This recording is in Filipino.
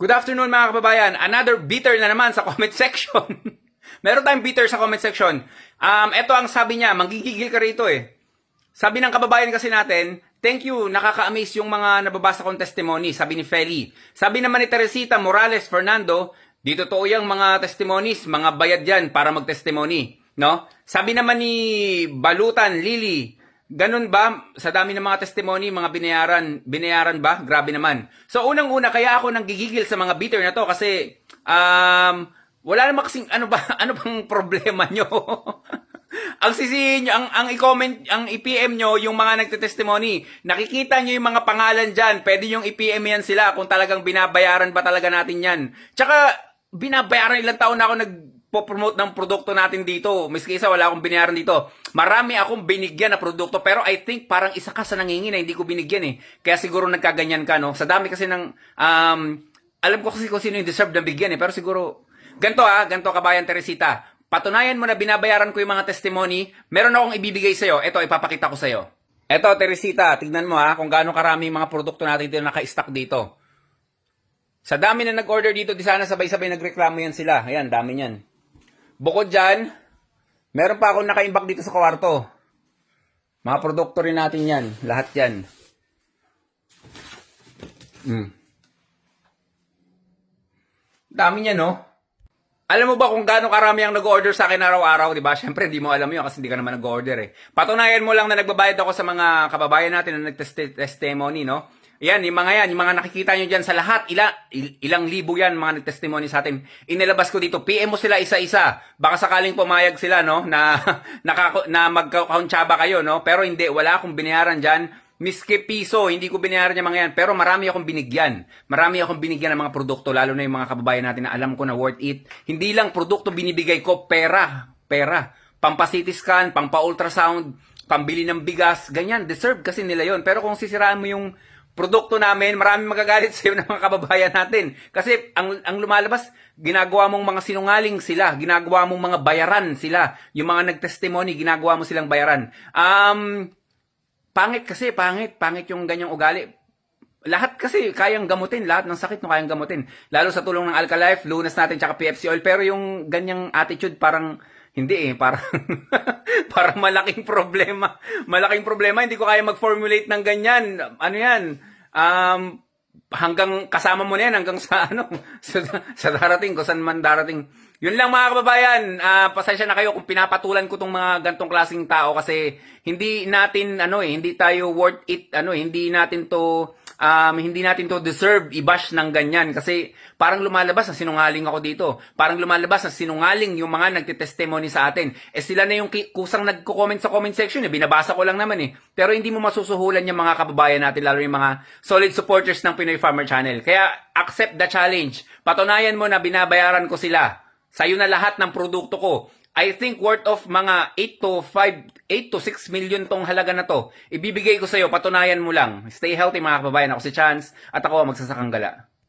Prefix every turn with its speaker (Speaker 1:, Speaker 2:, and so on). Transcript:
Speaker 1: Good afternoon mga kababayan. Another bitter na naman sa comment section. Meron tayong bitter sa comment section. Ito ang sabi niya, manggigigil ka rito eh. Sabi ng kababayan kasi natin, thank you, nakaka-amaze yung mga nababasa kong testimony, sabi ni Feli. Sabi naman ni Teresita Morales Fernando, di totoo yung mga testimonies, mga bayad yan para mag-testimony. No? Sabi naman ni Balutan Lily, ganun ba? Sa dami ng mga testimony, mga binayaran ba? Grabe naman. So, unang-una, kaya ako nanggigigil sa mga bitter na to kasi, wala naman kasing, ano bang problema nyo? Ang sisihin nyo, ang i-comment, ang i-PM nyo, yung mga nagte-testimony, nakikita nyo yung mga pangalan dyan, pwede yung i-PM yan sila kung talagang binabayaran ba talaga natin yan. Tsaka, binabayaran ilang taon na ako nagpo-promote ng produkto natin dito. Miski isa, wala akong binayaran dito. Marami akong binigyan na produkto, pero I think parang isa ka sa nangingi na hindi ko binigyan eh. Kaya siguro nagkaganyan ka, no? Sa dami kasi ng, alam ko kasi kung sino yung deserve na bigyan eh, pero siguro, ganito kabayan Teresita, patunayan mo na binabayaran ko yung mga testimony, meron akong ibibigay sa'yo. Ito, ipapakita ko sa'yo. Ito, Teresita, tignan mo kung gaano karami mga produkto natin dito naka-stock dito. Sa dami na nag-order dito, di sana sabay-sabay nagreklamo yan sila. Ayan, dami yan. Bukod dyan, meron pa akong naka-imbak dito sa kwarto. Mga produkto rin natin yan. Lahat yan. Dami niya, no? Alam mo ba kung gaano karami ang nag-order sa akin araw-araw, di ba? Siyempre, hindi mo alam yun kasi hindi ka naman nag-order eh. Patunayan mo lang na nagbabayad ako sa mga kababayan natin na nag-testimony, no? Yan, yung mga nakikita nyo dyan sa lahat, ilang libo yan, mga nag-testimony sa atin. Inilabas ko dito, PM mo sila isa-isa. Baka sakaling pumayag sila, no? Na magkakuntsaba kayo, no? Pero hindi, wala akong binayaran dyan. Miski piso, hindi ko binayaran yung mga yan. Pero marami akong binigyan. Marami akong binigyan ng mga produkto, lalo na yung mga kababayan natin na alam ko na worth it. Hindi lang produkto binibigay ko, pera. Pampa-CT scan, pampa-ultrasound, pambili ng bigas, ganyan. Deserve kasi nila yon. Pero kung sisiraan mo yung produkto namin, maraming magagalit sa'yo ng mga kababayan natin. Kasi ang lumalabas, ginagawa mong mga sinungaling sila, ginagawa mong mga bayaran sila. Yung mga nagtestimony, ginagawa mo silang bayaran. Pangit yung ganyang ugali. Lahat kasi kayang gamutin, lahat ng sakit no kayang gamutin. Lalo sa tulong ng Alkalife, Lunas natin, tsaka PFC Oil. Pero yung ganyang attitude parang, hindi parang, parang malaking problema. Malaking problema, hindi ko kaya mag-formulate ng ganyan. Ano yan? Hanggang kasama mo na yan, hanggang sa sa darating, kung saan man darating. Yun lang mga kababayan, pasensya na kayo kung pinapatulan ko tong mga gantong klaseng tao kasi hindi natin hindi tayo worth it, hindi natin to deserve i-bash ng ganyan kasi parang lumalabas na sinungaling ako dito. Parang lumalabas na sinungaling yung mga nagte-testimony sa atin. Sila na yung kusang nagko-comment sa comment section, binabasa ko lang naman eh. Pero hindi mo masusuhulan yung mga kababayan natin, lalo yung mga solid supporters ng Pinoy Farmer Channel. Kaya accept the challenge. Patunayan mo na binabayaran ko sila. Sa'yo na lahat ng produkto ko. I think worth of mga 8 to 6 million tong halaga na to. Ibibigay ko sa'yo, patunayan mo lang. Stay healthy mga kababayan. Ako si Chance at ako ang magsasakang gala.